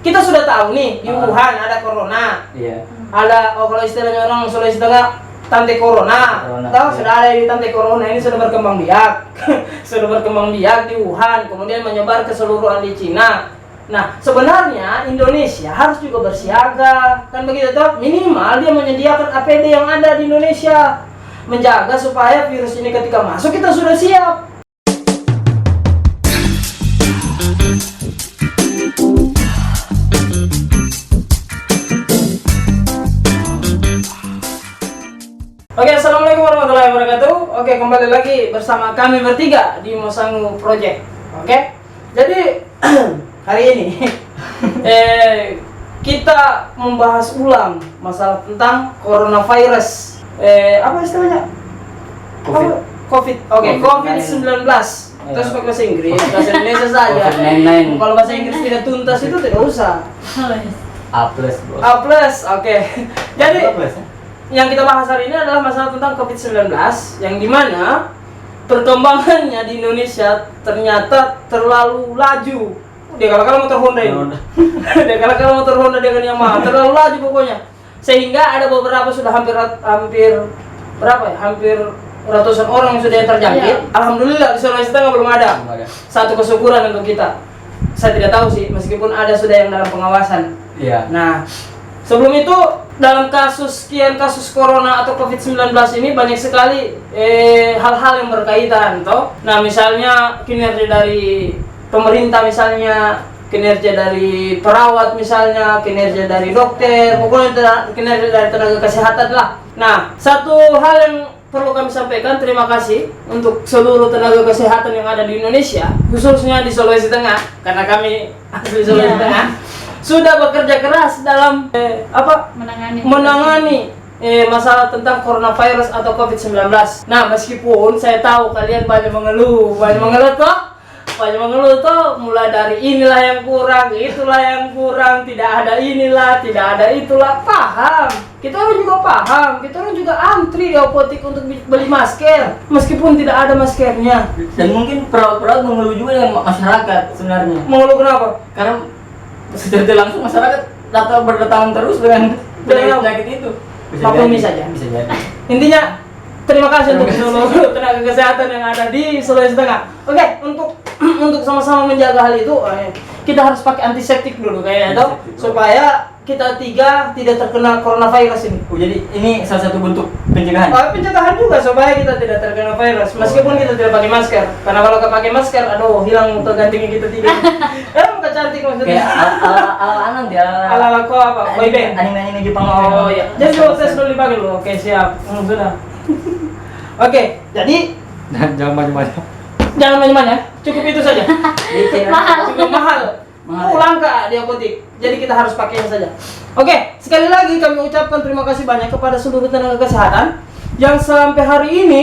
kita sudah tahu nih di Wuhan ada corona. Iya. Ada kalau istilahnya orang Sulawesi Tengah tante corona. Tahu sudah ada di tante corona ini sudah berkembang biak. Sudah berkembang biak di Wuhan, kemudian menyebar ke seluruh di Cina. Nah, sebenarnya Indonesia harus juga bersiaga. Kan begitu toh? Minimal dia menyediakan APD yang ada di Indonesia. Menjaga supaya virus ini ketika masuk kita sudah siap. Oke, assalamualaikum warahmatullahi wabarakatuh. Oke, kembali lagi bersama kami bertiga di Mosangu Project. Oke, jadi hari ini kita membahas ulang masalah tentang coronavirus. Apa istilahnya? COVID. Oke, COVID-19. Terus pakai bahasa Inggris, bahasa Indonesia saja. COVID-19. Kalau bahasa Inggris tidak tuntas itu tidak usah. A+, bos. A+, oke. Jadi A+, ya? yang kita bahas hari ini adalah masalah tentang COVID-19 yang dimana perkembangannya di Indonesia ternyata terlalu laju. Dia kalau motor Honda ini. Dia kalau motor Honda dengan Yamaha terlalu laju pokoknya. Sehingga ada beberapa sudah hampir berapa ya? Hampir ratusan orang yang sudah terjangkit. Iya. Alhamdulillah di Sulawesi Tengah belum ada. Satu kesyukuran untuk kita. Saya tidak tahu sih, meskipun ada sudah yang dalam pengawasan. Iya. Nah, sebelum itu dalam sekian kasus corona atau COVID-19 ini banyak sekali hal-hal yang berkaitan toh. Nah, misalnya kinerja dari pemerintah, misalnya kinerja dari perawat, misalnya kinerja dari dokter, pokoknya kinerja dari tenaga kesehatan lah. Nah, satu hal yang perlu kami sampaikan, terima kasih untuk seluruh tenaga kesehatan yang ada di Indonesia, khususnya di Sulawesi Tengah, karena kami asli Sulawesi Tengah, sudah bekerja keras dalam menangani masalah tentang coronavirus atau COVID-19. Nah, meskipun saya tahu kalian banyak mengeluh toh, mulai dari inilah yang kurang, itulah yang kurang, tidak ada inilah, tidak ada itulah. Paham, kita orang juga paham, kita orang juga antri di apotek untuk beli masker, meskipun tidak ada maskernya. Dan mungkin perawat-perawat mengeluh juga dengan masyarakat sebenarnya. Mengeluh kenapa? Karena secara tidak langsung masyarakat berdatangan terus dengan penyakit itu. Maklumi saja. Bisa jadi. Intinya terima kasih untuk seluruh tenaga kesehatan yang ada di Sulawesi Tengah. Oke, untuk sama-sama menjaga hal itu, kita harus pakai antiseptik dulu kayaknya toh, supaya kita tiga tidak terkena coronavirus ini. Oh, jadi ini salah satu bentuk pencegahan. Pencegahan juga supaya kita tidak terkena virus, meskipun kita tidak pakai masker. Karena kalau kita pakai masker, aduh, hilang kegantingnya kita tiga. Muka cantik maksudnya. Kayak ala-ala dia. Ala-ala kok apa? Boyband. Anime Jepang. Oh iya. Jadi coba tes dulu dipakai dulu. Oke, siap. Sudah. Oke, jadi Jangan macam-macam. jangan macam-macam ya. Cukup itu saja. Mahal. Cukup mahal. Langka di apotek. Jadi kita harus pakai saja. Oke, sekali lagi kami ucapkan terima kasih banyak kepada seluruh tenaga kesehatan yang sampai hari ini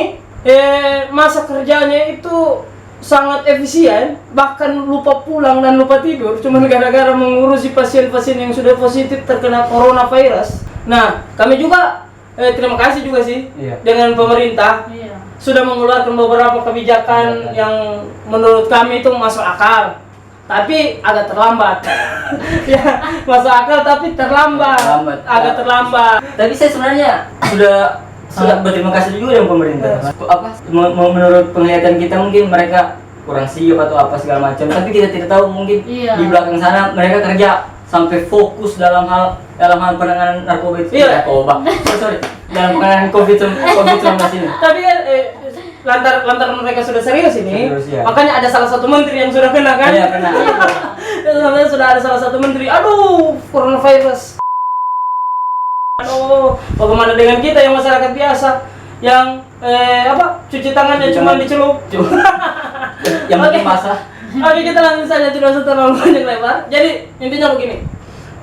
masa kerjanya itu sangat efisien, bahkan lupa pulang dan lupa tidur cuma gara-gara mengurusi pasien-pasien yang sudah positif terkena coronavirus. Nah, kami juga terima kasih juga sih dengan pemerintah sudah mengeluarkan beberapa kebijakan yang menurut kami itu masuk akal, tapi agak terlambat. Ya, masuk akal tapi terlambat. Agak terlambat. Tapi saya sebenarnya sudah berterima kasih juga dengan pemerintah. Menurut penglihatan kita mungkin mereka kurang siap atau apa segala macam, tapi kita tidak tahu mungkin di belakang sana mereka kerja sampai fokus dalam hal penanganan narkoba itu. Dalam penanganan COVID-19 ini. Tapi lantaran mereka sudah serius ini, ya. makanya ada salah satu menteri yang sudah kena kan? Iya, kena. Sudah ada salah satu menteri. Aduh, coronavirus. Aduh, bagaimana dengan kita yang masyarakat biasa yang cuci tangannya cuma dicelup. Yang penting basah. Oke, kita langsung saja, tidak usah terlalu banyak lebar. Jadi intinya begini,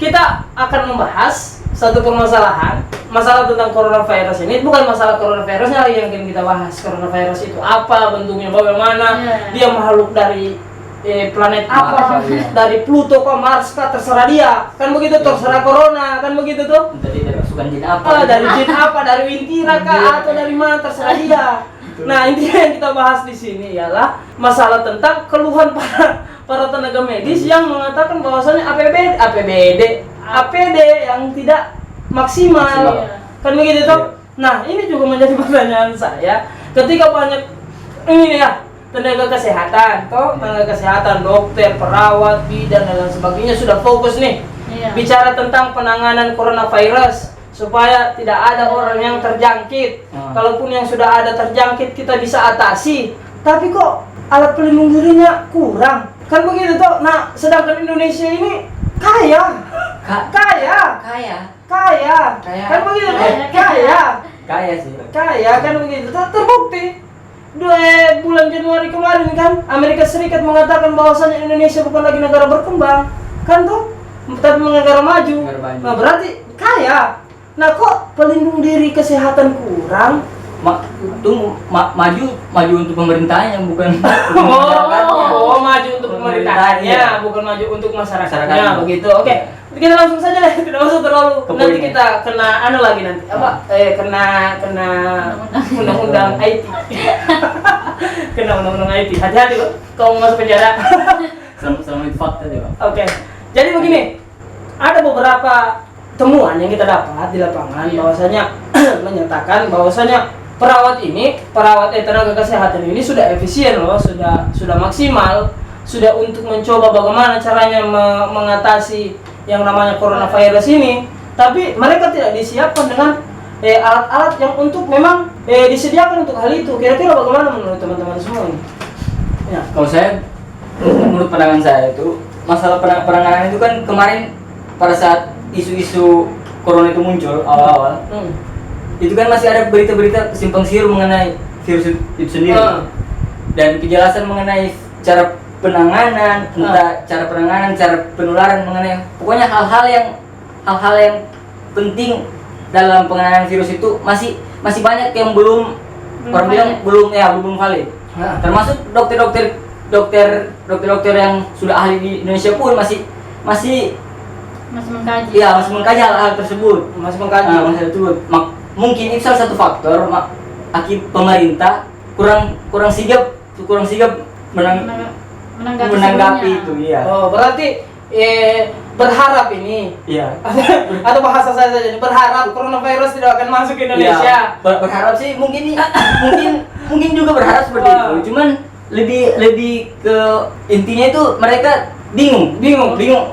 kita akan membahas satu permasalahan, masalah tentang coronavirus ini. Bukan masalah coronavirusnya yang akan kita bahas. Coronavirus itu apa bentuknya, bagaimana dia makhluk dari planet apa, dari Pluto ke Mars kah, terserah dia. Kan begitu, terserah corona, kan begitu tuh. Tadi dari pasukan jin apa? Dari jin apa, dari Wintira kah, atau dari mana, terserah dia. Nah, intinya yang kita bahas di sini ialah masalah tentang keluhan para tenaga medis yang mengatakan bahwasannya APD yang tidak maksimal. Kan begitu toh? Nah, ini juga menjadi pertanyaan saya. Ketika banyak ini ya tenaga kesehatan, dokter, perawat, bidan dan lain sebagainya sudah fokus nih bicara tentang penanganan coronavirus supaya tidak ada orang yang terjangkit. Kalaupun yang sudah ada terjangkit kita bisa atasi. Tapi kok alat pelindung dirinya kurang? Kan begitu toh? Nah, sedangkan Indonesia ini kaya. Kan begitu toh? Kaya sih. Kaya kan begitu. Terbukti bulan Januari kemarin kan Amerika Serikat mengatakan bahwasannya Indonesia bukan lagi negara berkembang, kan tuh, tapi negara maju. Nah, berarti kaya. Nah, kok pelindung diri kesehatan kurang? Maju untuk pemerintahnya bukan untuk masyarakatnya. Maju untuk pemerintahnya, bukan maju untuk masyarakatnya. Begitu. Oke. Kita langsung saja deh, tidak usah terlalu. Nanti kita kena kena undang-undang IT. Kena undang-undang IT. Hati-hati loh, kau masuk penjara. Sama itu fakta juga. Oke. Jadi begini, ada beberapa temuan yang kita dapat di lapangan bahwasanya menyatakan bahwasanya perawat tenaga kesehatan ini sudah efisien loh, sudah maksimal, sudah untuk mencoba bagaimana caranya mengatasi yang namanya coronavirus ini, tapi mereka tidak disiapkan dengan alat-alat yang untuk memang disediakan untuk hal itu. Kira-kira bagaimana menurut teman-teman semua ini? Ya. Kalau saya, menurut pandangan saya itu masalah penanganan itu kan kemarin pada saat isu-isu corona itu muncul awal-awal, itu kan masih ada berita-berita simpang siur mengenai virus itu sendiri, dan kejelasan mengenai cara penanganan, cara penularan, mengenai pokoknya hal-hal yang penting dalam penanganan virus itu masih banyak yang belum valid. Termasuk dokter yang sudah ahli di Indonesia pun masih mengkaji hal-hal tersebut, mungkin itu salah satu faktor akibat pemerintah kurang sigap menanggapi itu. Oh, berarti berharap ini. Iya. Atau bahasa saya saja, berharap coronavirus tidak akan masuk ke Indonesia. Berharap sih mungkin juga berharap seperti itu. Cuman lebih ke intinya itu mereka bingung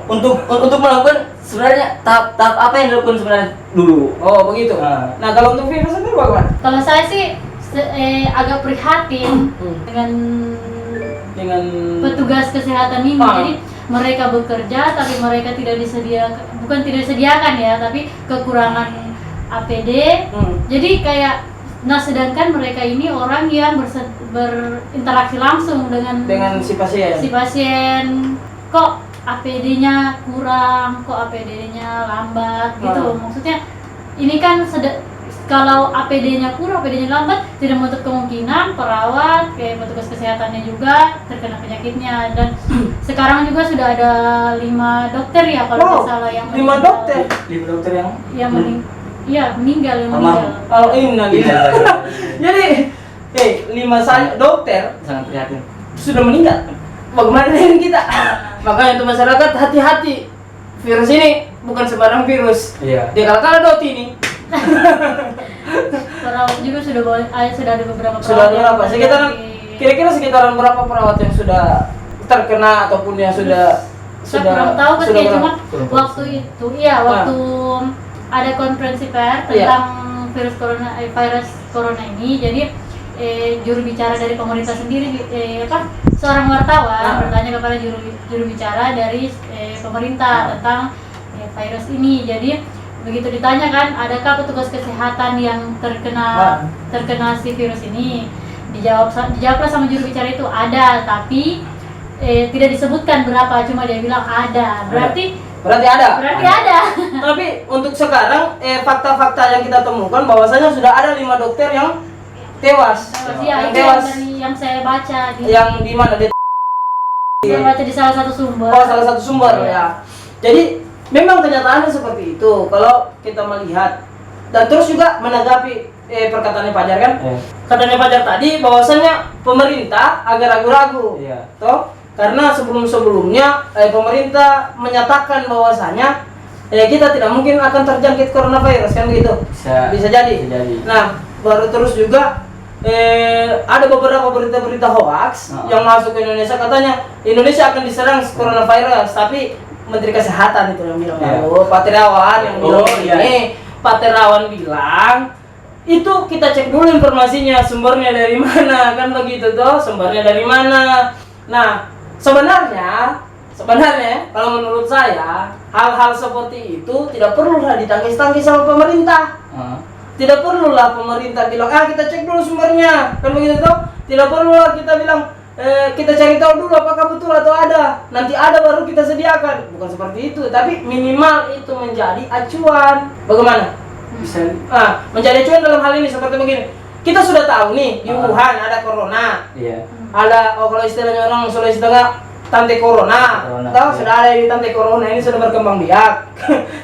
untuk melakukan sebenarnya tahap apa yang dilakukan sebenarnya dulu. Oh, begitu. Nah, kalau untuk virus sendiri bagaimana? Kalau saya sih agak prihatin dengan petugas kesehatan ini. Jadi mereka bekerja tapi mereka tidak disediakan ya, tapi kekurangan APD. Jadi kayak sedangkan mereka ini orang yang berinteraksi langsung dengan si pasien. Kok APD-nya kurang, kok APD-nya lambat gitu. Maksudnya ini kan kalau APD-nya kurang, APD-nya lambat, tidak menutup kemungkinan perawat, kayak petugas kesehatannya juga terkena penyakitnya. Dan sekarang juga sudah ada 5 dokter ya kalau tidak salah yang 5 dokter yang meninggal. Oh, jadi 5 dokter sangat prihatin sudah meninggal. Bagaimana dengan kita? Makanya untuk masyarakat hati-hati. Virus ini bukan sembarang virus. Iya. Dia kalah doti ini. Perawat juga sudah ada beberapa perawat. Sudah ada berapa? Kira-kira sekitaran berapa perawat yang sudah terkena ataupun yang sudah kurang tahu kan ya, cuma waktu itu waktu ada konferensi pers tentang virus corona ini. Jadi juru bicara dari pemerintah sendiri seorang wartawan bertanya kepada juru bicara dari pemerintah tentang virus ini. Jadi begitu ditanyakan, adakah petugas kesehatan yang terkena si virus ini, dijawablah sama juru bicara itu ada, tapi tidak disebutkan berapa, cuma dia bilang ada. Berarti ada. Tapi untuk sekarang fakta-fakta yang kita temukan bahwasanya sudah ada 5 dokter yang tewas. Yang saya baca yang di mana? Saya baca di salah satu sumber. Oh, salah satu sumber ya. Jadi memang kenyataannya seperti itu kalau kita melihat, dan terus juga menanggapi perkataannya Fajar kan. Katanya Fajar tadi bahwasanya pemerintah agak ragu-ragu. Iya. Toh Karena sebelum-sebelumnya pemerintah menyatakan bahwasanya kita tidak mungkin akan terjangkit coronavirus, kan begitu? Bisa jadi. Nah, baru terus juga ada beberapa berita-berita hoax yang masuk ke Indonesia, katanya Indonesia akan diserang coronavirus, tapi Menteri Kesehatan itu yang bilang, Pak Terawan yang bilang ini. Pak Terawan bilang itu kita cek dulu informasinya, sumbernya dari mana, kan begitu toh, sumbernya dari mana. Nah, sebenarnya kalau menurut saya hal-hal seperti itu tidak perlulah ditangkis-tangkis sama pemerintah. Tidak perlulah pemerintah bilang kita cek dulu sumbernya, kan begitu toh. Tidak perlulah kita bilang kita cari tahu dulu apakah betul atau ada, nanti ada baru kita sediakan. Bukan seperti itu, tapi minimal itu menjadi acuan. Bagaimana? Bisa menjadi acuan dalam hal ini seperti begini. Kita sudah tahu nih di Wuhan ada corona. Ada kalau istilahnya orang Sulawesi Tengah tante corona. Tahu sudah ada di tante corona ini sudah berkembang biak.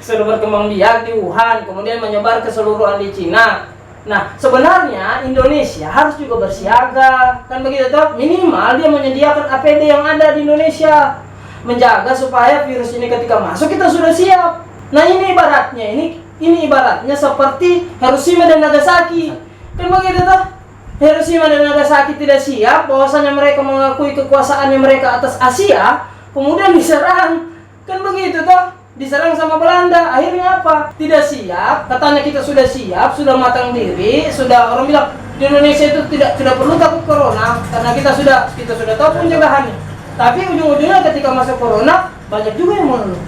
Sudah berkembang biak di Wuhan, kemudian menyebar ke seluruh di Cina. Nah, sebenarnya Indonesia harus juga bersiaga, kan begitu toh? Minimal dia menyediakan APD yang ada di Indonesia, menjaga supaya virus ini ketika masuk kita sudah siap. Nah, ini ibaratnya seperti Hiroshima dan Nagasaki, kan begitu toh? Hiroshima dan Nagasaki tidak siap, bahwasanya mereka mengakui kekuasaannya mereka atas Asia, kemudian diserang, kan begitu toh? Diserang sama Belanda, akhirnya apa? Tidak siap. Katanya kita sudah siap, sudah matang diri, sudah orang bilang di Indonesia itu tidak perlu takut corona karena kita sudah tahu pencegahannya. Tapi ujung-ujungnya ketika masuk corona banyak juga yang mengeluh.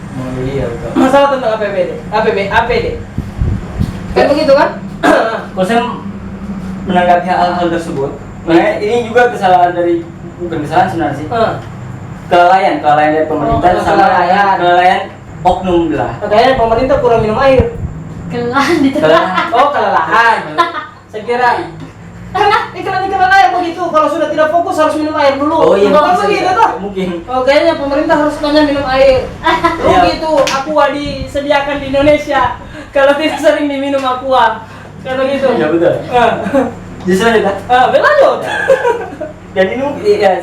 Masalah tentang APD. Kan begitu kan? Kalau saya menanggapi hal tersebut, ini juga kesalahan bukan kesalahan sebenarnya sih. Kelalaian dari pemerintah sama kelalaian oknum lah. Kayaknya pemerintah kurang minum air. Kelelahan. Saya kira karena iklan air begitu, kalau sudah tidak fokus harus minum air dulu. Bukan begitu toh? Mungkin. Kayaknya pemerintah harus banyak minum air. Begitu aqua disediakan di Indonesia. Kalau tidak sering diminum aqua. Karena gitu. Ya betul. Justru aja kan? Berlanjut. Dan ini ya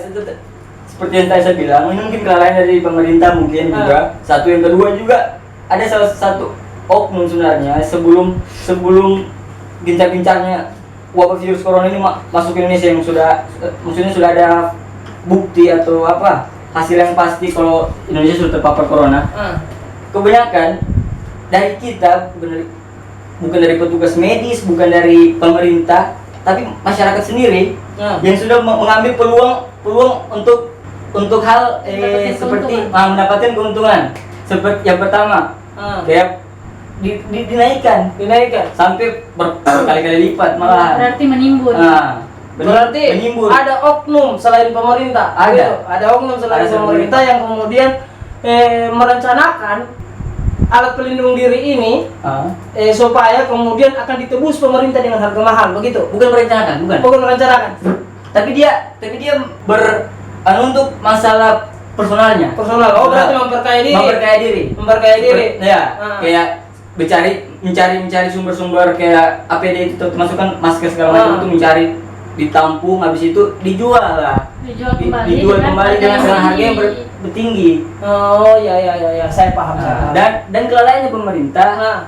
seperti yang tadi saya bilang, ini mungkin kelalaian dari pemerintah mungkin juga. Satu, yang kedua juga ada salah satu oknum sebenarnya sebelum gencar-gencarnya wabah virus corona ini masuk ke Indonesia, yang maksudnya sudah ada bukti atau hasil yang pasti kalau Indonesia sudah terpapar corona. Kebanyakan dari kita, bukan dari petugas medis, bukan dari pemerintah, tapi masyarakat sendiri yang sudah mengambil peluang untuk hal seperti mendapatkan keuntungan. Seperti yang pertama, kayak dinaikkan sampai berkali-kali lipat malah. Berarti menimbun. Berarti menimbun. Ada oknum selain pemerintah. Ada oknum selain pemerintah yang kemudian merencanakan alat pelindung diri ini supaya kemudian akan ditebus pemerintah dengan harga mahal, begitu? Bukan merencanakan. Tapi dia untuk masalah personal. Berarti memperkaya diri. Ya, kayak mencari sumber-sumber kayak APD itu, termasuk kan masker segala macam itu mencari, ditampung, habis itu dijual kembali dengan harga yang bertinggi. Ya, saya paham. Dan kelalaiannya pemerintah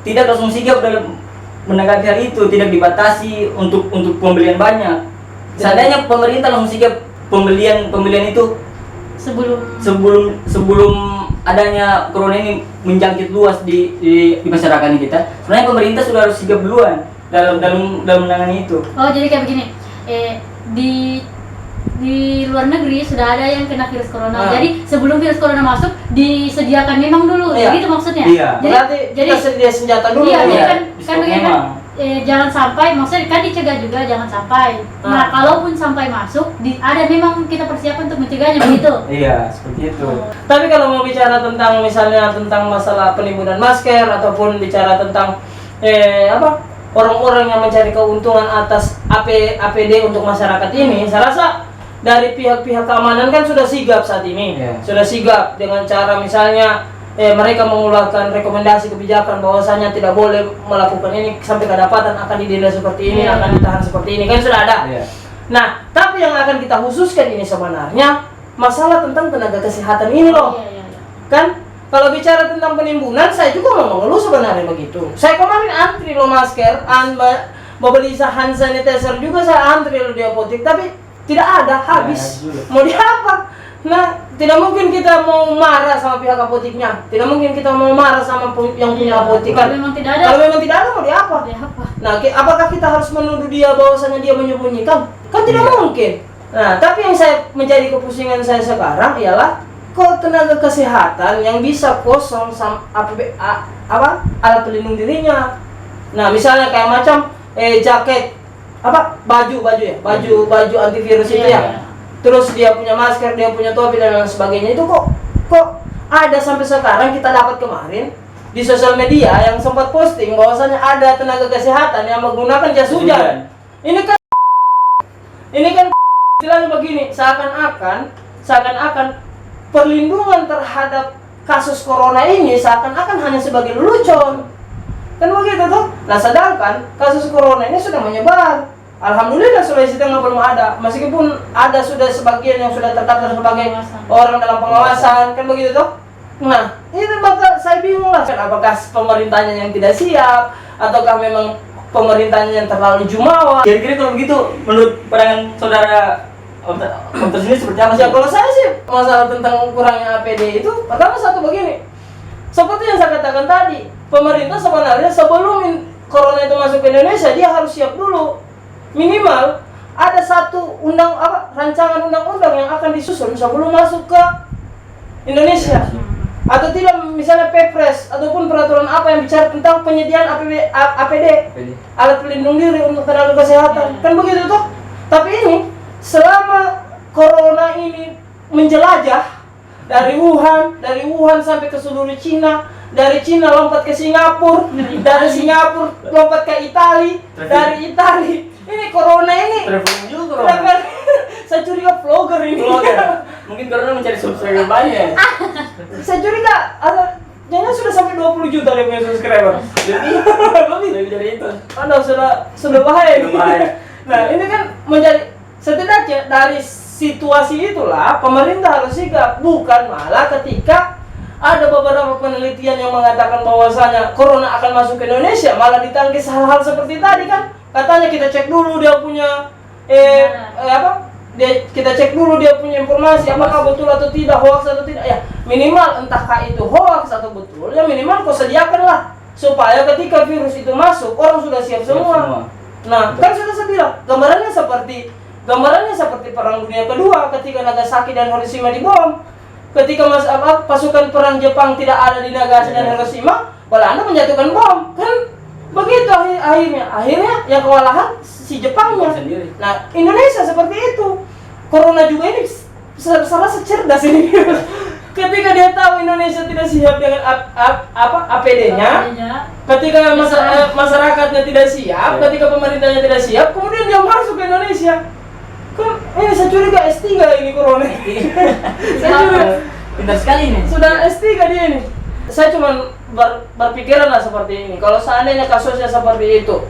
tidak langsung sigap dalam menanggapi hal itu, tidak dibatasi untuk pembelian banyak. Seandainya pemerintah langsung sigap pembelian itu sebelum adanya corona ini menjangkit luas di masyarakat kita, sebenarnya pemerintah sudah harus sigap duluan dalam menangani itu. Jadi kayak begini, di luar negeri sudah ada yang kena virus corona. Jadi sebelum virus corona masuk disediakan memang dulu. Gitu maksudnya. Jadi kita sedia senjata dulu. Kan begini kan. Jangan sampai, maksudnya kan dicegah juga jangan sampai. Nah, kalaupun sampai masuk, ada memang kita persiapan untuk mencegahnya, begitu. Iya, seperti itu. Tapi kalau mau bicara tentang misalnya tentang masalah penimbunan masker ataupun bicara tentang orang-orang yang mencari keuntungan atas APD untuk masyarakat ini, saya rasa dari pihak-pihak keamanan kan sudah sigap saat ini. Sudah sigap dengan cara misalnya mereka mengeluarkan rekomendasi kebijakan bahwasanya tidak boleh melakukan ini sampai kedapatan, akan didenda seperti ini, akan ditahan seperti ini, kan sudah ada. Nah, tapi yang akan kita khususkan ini sebenarnya masalah tentang tenaga kesehatan ini loh. Iya. Kan kalau bicara tentang penimbunan, saya juga mau mengeluh sebenarnya begitu. Saya kemarin antri lo masker, mau beli hand sanitizer juga saya antri lo di apotek, tapi tidak ada, habis. Mau di apa? Nah, tidak mungkin kita mau marah sama pihak apoteknya. Tidak mungkin kita mau marah sama yang punya apotek kan. Kalau memang tidak ada. Kalau memang tidak ada, mau di apa? Nah, apakah kita harus menuduh dia bahwasanya dia menyembunyikan? Kan tidak mungkin. Nah, tapi yang saya menjadi kepusingan saya sekarang ialah kok tenaga kesehatan yang bisa kosong sama alat pelindung dirinya. Nah, misalnya kayak macam jaket baju antivirus itu ya. Terus dia punya masker, dia punya topi dan lain sebagainya. Itu kok ada sampai sekarang. Kita dapat kemarin di sosial media yang sempat posting bahwasanya ada tenaga kesehatan yang menggunakan jas hujan. Ini kan istilahnya begini, seakan-akan perlindungan terhadap kasus corona ini seakan-akan hanya sebagai lelucon. Kan begitu tuh. Nah, sedangkan kasus corona ini sudah menyebar. Alhamdulillah Sulawesi Tengah belum ada, meskipun ada sudah sebagian yang sudah terdaftar sebagai orang dalam pengawasan, kan begitu toh? Nah, ini maka saya bingung lah, apakah pemerintahnya yang tidak siap, ataukah memang pemerintahnya yang terlalu jumawa? Kira-kira kalau begitu, menurut pandangan saudara Dr. sini seperti apa sih? Ya kalau saya sih, masalah tentang kurangnya APD itu, pertama satu begini, seperti yang saya katakan tadi, pemerintah sebenarnya sebelum corona itu masuk ke Indonesia, dia harus siap dulu. Minimal ada satu rancangan undang-undang yang akan disusun sebelum masuk ke Indonesia. Atau tidak, misalnya Perpres ataupun peraturan apa yang bicara tentang penyediaan APD, alat pelindung diri untuk tenaga kesehatan. Kan begitu tuh. Tapi ini selama corona ini menjelajah dari Wuhan sampai ke seluruh Cina, dari Cina lompat ke Singapura, dari Singapura lompat ke Italia, dari Italia. Ini corona ini saya curiga vlogger ini. Mungkin corona mencari subscriber banyak. Saya curiga jangan sudah sampai 20 juta dia punya subscriber. Lebih dari itu. Anda sudah bahaya. Nah, ini kan menjadi setidaknya dari situasi itulah pemerintah harus sigap, bukan malah ketika ada beberapa penelitian yang mengatakan bahwasanya corona akan masuk ke Indonesia malah ditangkis hal-hal seperti tadi kan. Katanya kita cek dulu dia punya kita cek dulu dia punya informasi apakah betul atau tidak, hoax atau tidak. Ya, minimal entahkah itu hoax atau betul, ya minimal kau sediakanlah supaya ketika virus itu masuk orang sudah siap semua. Nah, kan sudah saya bilang, gambarannya seperti Perang Dunia Kedua ketika Nagasaki dan Hiroshima dibom. Ketika pasukan perang Jepang tidak ada di Nagasaki dan Hiroshima, Belanda menjatuhkan bom. Kan begitu akhirnya yang kewalahan si Jepangnya. Nah, Indonesia seperti itu. Corona juga ini salah cerdas ini. Ketika dia tahu Indonesia tidak siap dengan APD-nya, ketika masyarakatnya tidak siap, ketika pemerintahnya tidak siap, kemudian dia masuk ke Indonesia. Ini saya curiga S3 ini corona. Saya curiga pintar sekali ini. Sudah S3 dia ini. Saya cuma berpikiran lah seperti ini. Kalau seandainya kasusnya seperti itu,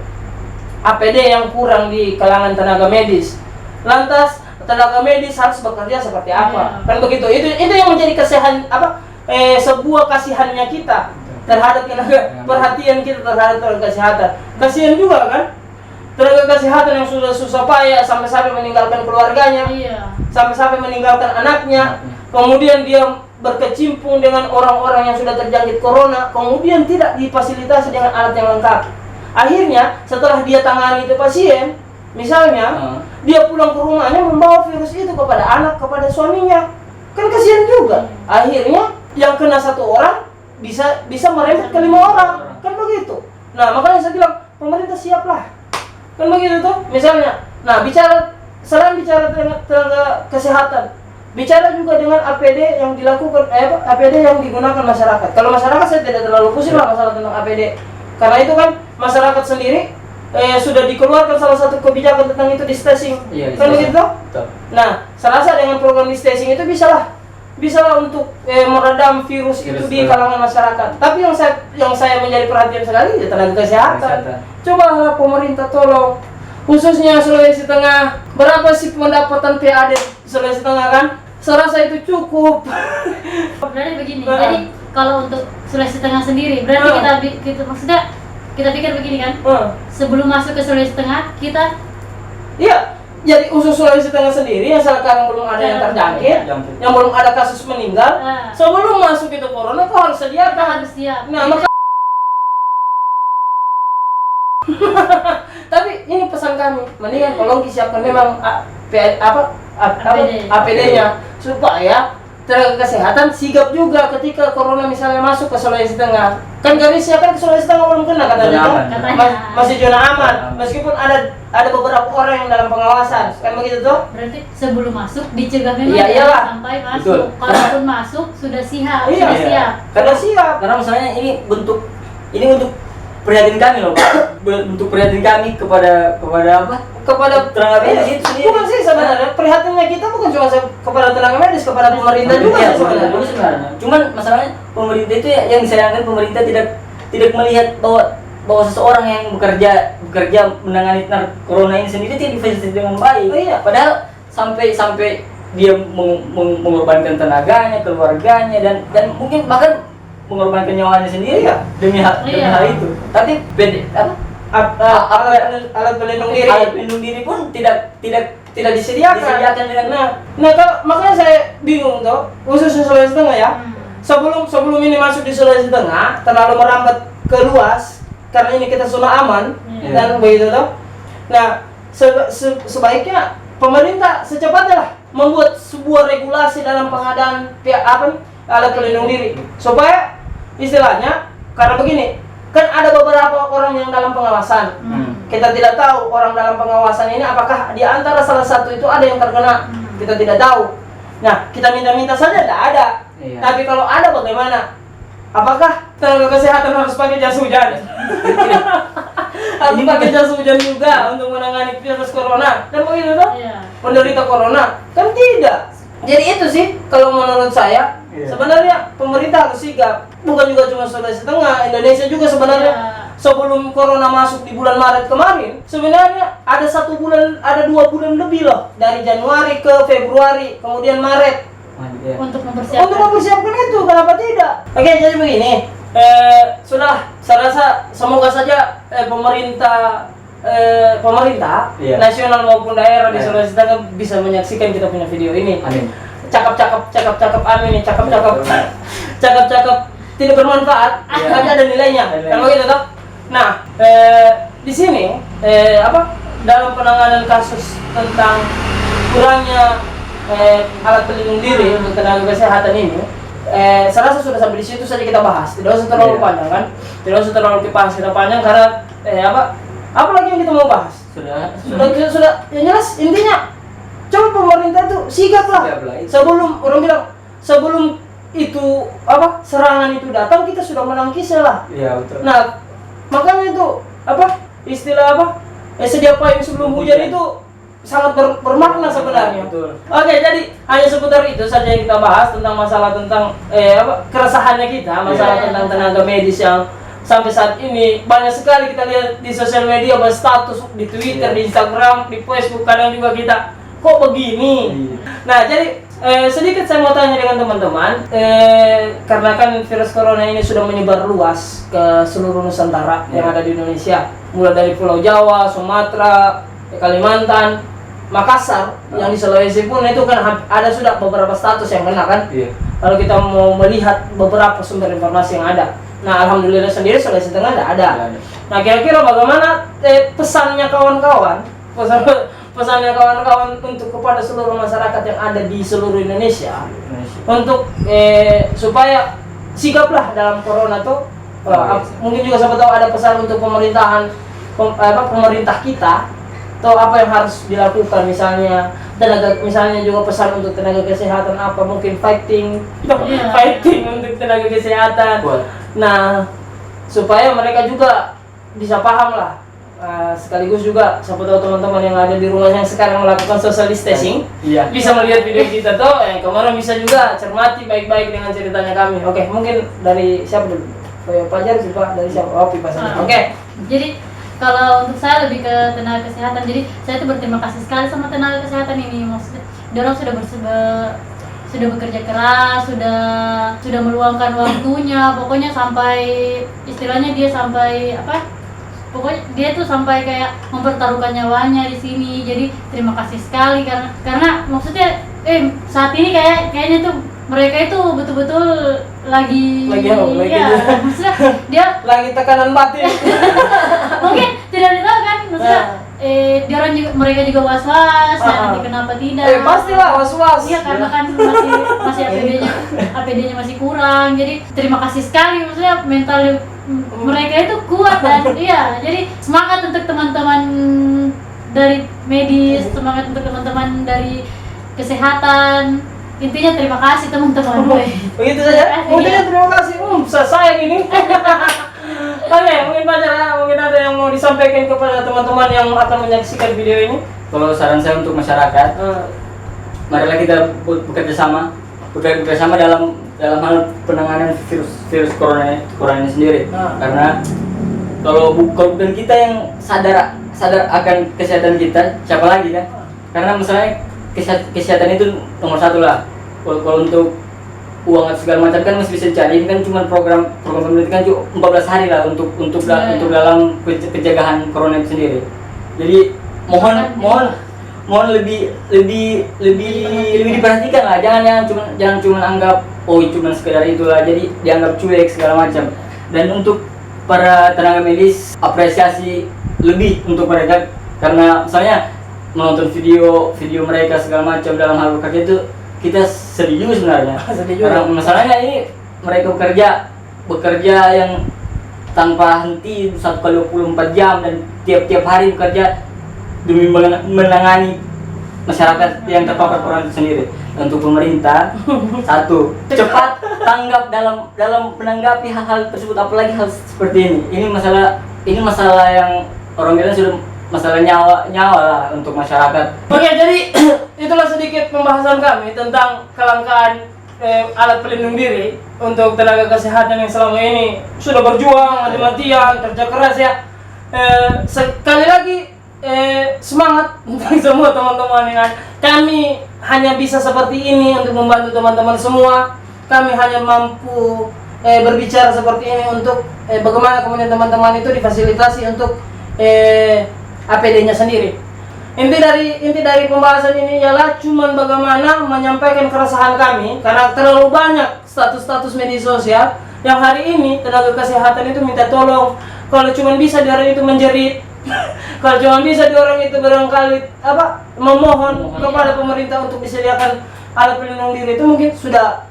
APD yang kurang di kalangan tenaga medis, lantas tenaga medis harus bekerja seperti apa? Kan begitu. Itu yang menjadi sebuah kasihannya kita terhadap perhatian kita terhadap tenaga kesehatan. Kasihan juga kan? Tenaga kesehatan yang sudah susah payah sampai meninggalkan keluarganya, sampai meninggalkan anaknya, kemudian dia berkecimpung dengan orang-orang yang sudah terjangkit corona, kemudian tidak difasilitasi dengan alat yang lengkap. Akhirnya setelah dia tangani itu pasien, misalnya dia pulang ke rumahnya membawa virus itu kepada anak, kepada suaminya, kan kasihan juga. Akhirnya yang kena satu orang bisa merembet ke 5 orang, kan begitu. Nah, makanya saya bilang pemerintah siaplah. Kan begitu tuh, misalnya. Nah, selain bicara tenaga kesehatan, bicara juga dengan APD yang dilakukan, APD yang digunakan masyarakat. Kalau masyarakat saya tidak terlalu pusing lah masalah tentang APD, karena itu kan masyarakat sendiri sudah dikeluarkan salah satu kebijakan tentang itu di-stashing, kan begitu tuh? Nah, saya rasa dengan program di-stashing itu bisalah untuk meredam virus itu di kalangan masyarakat. Tapi yang saya menjadi perhatian sekali ya tenaga kesehatan. Cobalah pemerintah tolong, khususnya Sulawesi Tengah, berapa sih pendapatan PAD Sulawesi Tengah kan? Saya rasa itu cukup. Berarti begini, jadi kalau untuk Sulawesi Tengah sendiri, berarti kita maksudnya kita pikir begini kan? Sebelum masuk ke Sulawesi Tengah, kita iya, jadi usus Sulawesi Tengah sendiri yang sekarang belum ada yang terjangkit, yang belum ada kasus meninggal. Sebelum masuk itu corona, kau harus kita sediakan. harus siap. Nah, maka tapi ini pesan kami, mendingan tolong disiapkan memang APD-nya supaya tenaga kesehatan sigap juga ketika corona misalnya masuk ke Sulawesi Tengah. Kan gak bisa kan ke Sulawesi Tengah belum kena katanya kan? Masih zona aman, meskipun ada beberapa orang yang dalam pengawasan, kan begitu tuh? Berarti sebelum masuk dicegah memang sampai masuk. Kalaupun masuk sudah siap, sudah siap. Karena siap. Karena misalnya ini untuk prihatin kami loh Pak. Untuk prihatin kami kepada apa? Kepada tenaga medis itu sendiri. Bukan sih sebenarnya, prihatinnya kita bukan cuma kepada tenaga medis, kepada pemerintah juga sebenarnya. Cuman masalahnya pemerintah itu yang disayangkan, pemerintah tidak melihat bahwa seseorang yang bekerja menangani corona ini sendiri tidak difasilitasi dengan baik. Padahal sampai dia mengorbankan tenaganya, keluarganya dan mungkin bahkan mengorbankan nyawanya sendiri demi hal itu. Tapi alat pelindung diri pun tidak disediakan dengan makanya saya bingung tuh khusus Sulawesi Tengah ya. Sebelum ini masuk di Sulawesi Tengah terlalu merambat ke luas karena ini kita zona aman dan begitu tuh. Nah, sebaiknya pemerintah secepatnya lah membuat sebuah regulasi dalam pengadaan alat pelindung diri supaya istilahnya, karena begini, kan ada beberapa orang yang dalam pengawasan. Kita tidak tahu orang dalam pengawasan ini apakah di antara salah satu itu ada yang terkena. Kita tidak tahu. Nah, kita minta saja tidak ada. Tapi kalau ada bagaimana? Apakah tenaga kesehatan harus pakai jas hujan? Harus pakai jas hujan juga untuk menangani virus corona? Dan begitu tuh? Penderita corona? Kan tidak. Jadi itu sih kalau menurut saya. Sebenarnya pemerintah harus sigap, bukan juga cuma Sulawesi Tengah, Indonesia juga sebenarnya. Sebelum corona masuk di bulan Maret kemarin, sebenarnya ada 2 bulan lebih loh, dari Januari ke Februari, kemudian Maret untuk mempersiapkan itu. Kenapa tidak? Oke, jadi begini, sudah, saya rasa semoga saja pemerintah nasional maupun daerah di Sulawesi Tengah bisa menyaksikan kita punya video ini. Amin. Cakep amin nih, cakep tidak bermanfaat, tapi ada nilainya. Kalau gitu toh. Nah, di sini dalam penanganan kasus tentang kurangnya alat pelindung diri untuk tenaga kesehatan ini, saya rasa sudah sampai di situ saja kita bahas. Tidak usah terlalu panjang kan? Tidak usah terlalu kita panjang karena apa lagi yang kita mau bahas? Sudah. Yang jelas intinya coba pemerintah tuh sigap lah. Sebelum orang bilang sebelum itu serangan itu datang kita sudah menangkisnya lah. Iya betul. Nah, makanya itu istilah sedia payung sebelum hujan itu sangat bermakna sebenarnya. Betul. Oke, jadi hanya seputar itu saja yang kita bahas tentang masalah tentang keresahannya kita, masalah tentang tenaga medis yang sampai saat ini banyak sekali kita lihat di sosial media, berstatus di Twitter, di Instagram, di Facebook, kadang juga kita kok begini. Nah, jadi sedikit saya mau tanya dengan teman-teman, karena kan virus corona ini sudah menyebar luas ke seluruh Nusantara yang ada di Indonesia, mulai dari Pulau Jawa, Sumatera, Kalimantan, Makassar, yang di Sulawesi pun itu kan ada sudah beberapa status yang kena kan. Kalau kita mau melihat beberapa sumber informasi yang ada, nah alhamdulillah sendiri Sulawesi Tengah tidak ada. Nah, kira-kira bagaimana pesannya kawan-kawan untuk kepada seluruh masyarakat yang ada di seluruh Indonesia untuk supaya sigaplah dalam corona tuh. Mungkin juga siapa tahu ada pesan untuk pemerintah kita atau apa yang harus dilakukan, misalnya juga pesan untuk tenaga kesehatan mungkin fighting untuk tenaga kesehatan. Nah, supaya mereka juga bisa paham lah. Sekaligus juga siapa tahu teman-teman yang ada di rumah yang sekarang melakukan social distancing bisa melihat video kita tuh kemarin bisa juga cermati baik-baik dengan ceritanya kami. Oke, mungkin dari siapa dulu? Fajar sih Pak, dari siapa? Pipa saja. Oke. Jadi kalau untuk saya lebih ke tenaga kesehatan. Jadi saya tuh berterima kasih sekali sama tenaga kesehatan ini. Maksudnya dia orang sudah bekerja keras, sudah meluangkan waktunya, pokoknya sampai istilahnya dia sampai apa? Pokoknya dia tuh sampai kayak mempertaruhkan nyawanya di sini. Jadi terima kasih sekali karena maksudnya saat ini kayaknya tuh mereka itu betul-betul lagi maksudnya dia lagi tekanan batin. mungkin tidak tahu kan maksudnya dia orang juga, mereka juga was-was nanti kenapa tidak pastilah was-was. iya karena kan masih APD-nya masih kurang, jadi terima kasih sekali, maksudnya mental mereka itu kuat dan iya, jadi semangat untuk teman-teman dari medis, semangat untuk teman-teman dari kesehatan. Intinya terima kasih teman-teman. Begitu saja. Mungkin terima kasih. Selesai ini. Oke, mungkin ada yang mau disampaikan kepada teman-teman yang akan menyaksikan video ini. Kalau saran saya untuk masyarakat, marilah kita bekerja sama dalam hal penanganan virus corona ini sendiri. Karena kalau bukan kita yang sadar akan kesehatan kita, siapa lagi kan? Karena misalnya kesehatan itu nomor satu lah. Kalau untuk uang atau segala macam kan masih bisa dicari. Ini kan cuma program pemerintah kan cuma 14 hari lah untuk dalam pencegahan corona itu sendiri. Jadi mohon lebih diperhatikan lah. Jangan cuma anggap cuma sekedar itulah. Jadi dianggap cuek segala macam. Dan untuk para tenaga medis, apresiasi lebih untuk mereka, karena misalnya menonton video mereka segala macam dalam hal bekerja itu kita sedih sebenarnya. Karena masalahnya ini mereka bekerja yang tanpa henti 1 kali 24 jam dan tiap hari bekerja demi menangani masyarakat yang terpapar corona itu sendiri. Untuk pemerintah, satu, cepat tanggap dalam menanggapi hal-hal tersebut, apalagi hal seperti ini. Ini masalah yang orang bilang sudah masalah nyawa lah untuk masyarakat. Oke, jadi itulah sedikit pembahasan kami tentang kelangkaan alat pelindung diri untuk tenaga kesehatan yang selama ini sudah berjuang mati-matian, kerja keras ya. Sekali lagi semangat untuk semua teman-teman ya. Kami hanya bisa seperti ini untuk membantu teman-teman semua. Kami hanya mampu berbicara seperti ini untuk bagaimana kemudian teman-teman itu difasilitasi untuk APD-nya sendiri. Inti dari pembahasan ini ialah cuman bagaimana menyampaikan keresahan kami karena terlalu banyak status media sosial yang hari ini tenaga kesehatan itu minta tolong. Kalau cuma bisa di orang itu menjerit, kalau cuma bisa di orang itu barangkali memohon kepada pemerintah untuk disediakan alat pelindung diri, itu mungkin sudah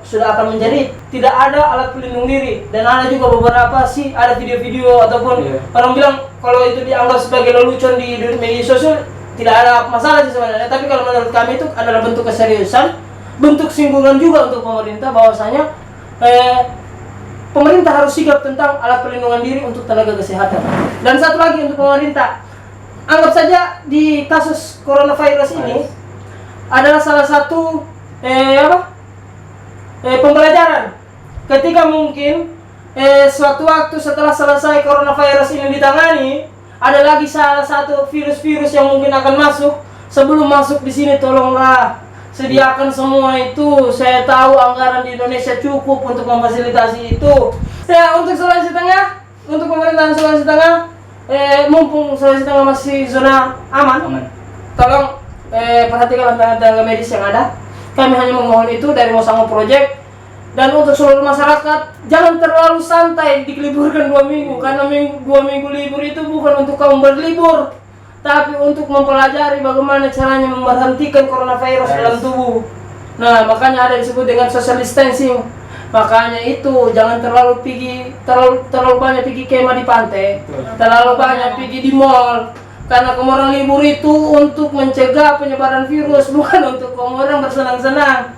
akan menjadi tidak ada alat pelindung diri. Dan ada juga beberapa sih ada video-video ataupun orang bilang kalau itu dianggap sebagai lelucon di media sosial tidak ada masalah sih sebenarnya. Tapi kalau menurut kami itu adalah bentuk keseriusan, bentuk singgungan juga untuk pemerintah bahwasanya pemerintah harus sigap tentang alat pelindungan diri untuk tenaga kesehatan. Dan satu lagi untuk pemerintah, anggap saja di kasus coronavirus ini adalah salah satu pembelajaran. Ketika mungkin suatu waktu setelah selesai coronavirus ini ditangani, ada lagi salah satu virus-virus yang mungkin akan masuk. Sebelum masuk di sini, tolonglah sediakan semua itu. Saya tahu anggaran di Indonesia cukup untuk memfasilitasi itu. Ya, untuk Sulawesi Tengah, untuk pemerintahan Sulawesi Tengah, mumpung Sulawesi Tengah masih zona aman. Tolong perhatikan tenaga medis yang ada. Kami hanya memohon itu dari Mosango Project. Dan untuk seluruh masyarakat, jangan terlalu santai diliburkan 2 minggu. Karena 2 minggu libur itu bukan untuk kamu berlibur, tapi untuk mempelajari bagaimana caranya memberhentikan coronavirus dalam tubuh. Nah, makanya ada disebut dengan social distancing. Makanya itu jangan terlalu banyak pergi kemah di pantai, terlalu banyak pergi di mall. Karena kamu orang libur itu untuk mencegah penyebaran virus, bukan untuk kamu orang bersenang-senang.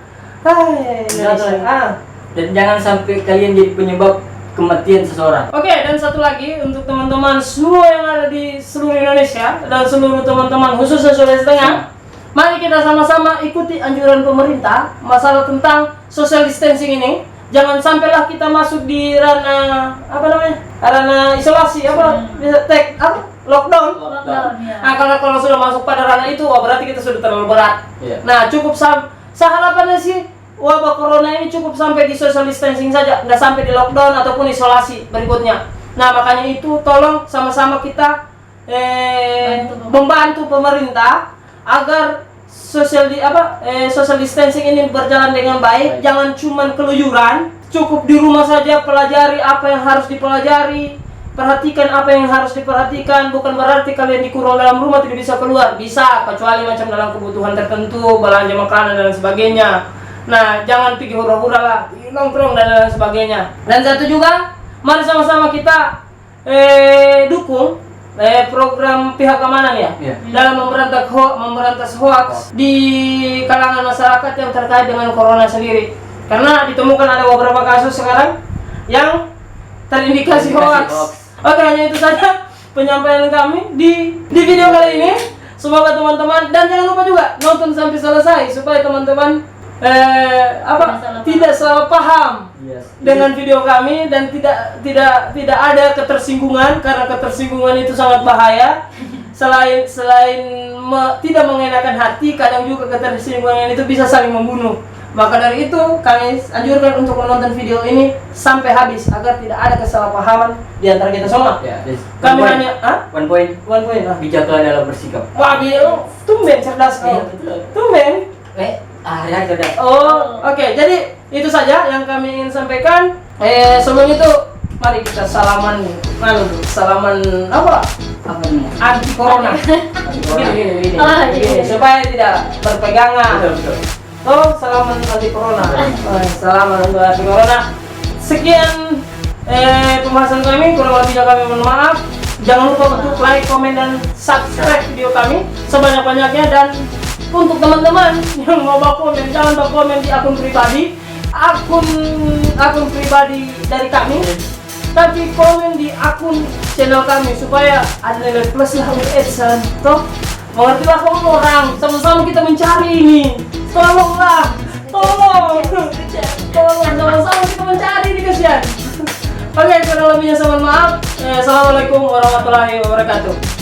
Dan jangan sampai kalian jadi penyebab kematian seseorang. Oke, dan satu lagi untuk teman-teman semua yang ada di seluruh Indonesia dan seluruh teman-teman khususnya Sulawesi Tengah, mari kita sama-sama ikuti anjuran pemerintah masalah tentang social distancing ini. jangan sampailah kita masuk di ranah apa namanya, ranah isolasi lockdown. Ya. Nah kalau sudah masuk pada ranah itu, wah berarti kita sudah terlalu berat. Iya. Nah cukup seharapannya sih wabah corona ini cukup sampai di social distancing saja, nggak sampai di lockdown ataupun isolasi berikutnya. Nah makanya itu tolong sama-sama kita membantu pemerintah agar social distancing ini berjalan dengan baik. Jangan cuman keluyuran, cukup di rumah saja, pelajari apa yang harus dipelajari, perhatikan apa yang harus diperhatikan. Bukan berarti kalian dikurung dalam rumah tidak bisa keluar, bisa, kecuali macam dalam kebutuhan tertentu, belanja makanan dan sebagainya. Nah jangan pergi hura-hura lah, nongkrong dan lain sebagainya. Dan satu juga, mari sama-sama kita dukung program pihak keamanan ya, dalam memberantas hoax di kalangan masyarakat yang terkait dengan corona sendiri. Karena ditemukan ada beberapa kasus sekarang yang terindikasi hoax. Oke, hanya itu saja penyampaian kami di video kali ini. Semoga teman-teman, dan jangan lupa juga nonton sampai selesai supaya teman-teman tidak salah paham dengan video kami dan tidak ada ketersinggungan, karena ketersinggungan itu sangat bahaya. Selain tidak mengenakan hati, kadang juga ketersinggungan itu bisa saling membunuh. Maka dari itu kami anjurkan untuk menonton video ini sampai habis agar tidak ada kesalahpahaman di antara kita semua. Kami hanya one point. Bijaklah dalam bersikap. Wah, tumben cerdas nih. Tumben. Ya cerdas. Oke, jadi itu saja yang kami ingin sampaikan. Sebelum itu mari kita salaman anti corona. Gini. Supaya tidak berpegangan. Salaman anti corona. Salaman anti corona. Sekian pembahasan kami, kurang lebihnya kami mohon maaf. Jangan lupa untuk like, komen, dan subscribe video kami sebanyak-banyaknya. Dan untuk teman-teman yang mau komen, jangan komen di akun pribadi, akun pribadi dari kami, tapi komen di akun channel kami supaya ada nilai plus lah untuk AdSense. Toh, mengertilah kamu orang, sama-sama kita mencari ini. Tolonglah, tolong, sama-sama kita mencari ini, kasihan. Oke, kurang lebihnya saya mohon maaf. Assalamualaikum warahmatullahi wabarakatuh.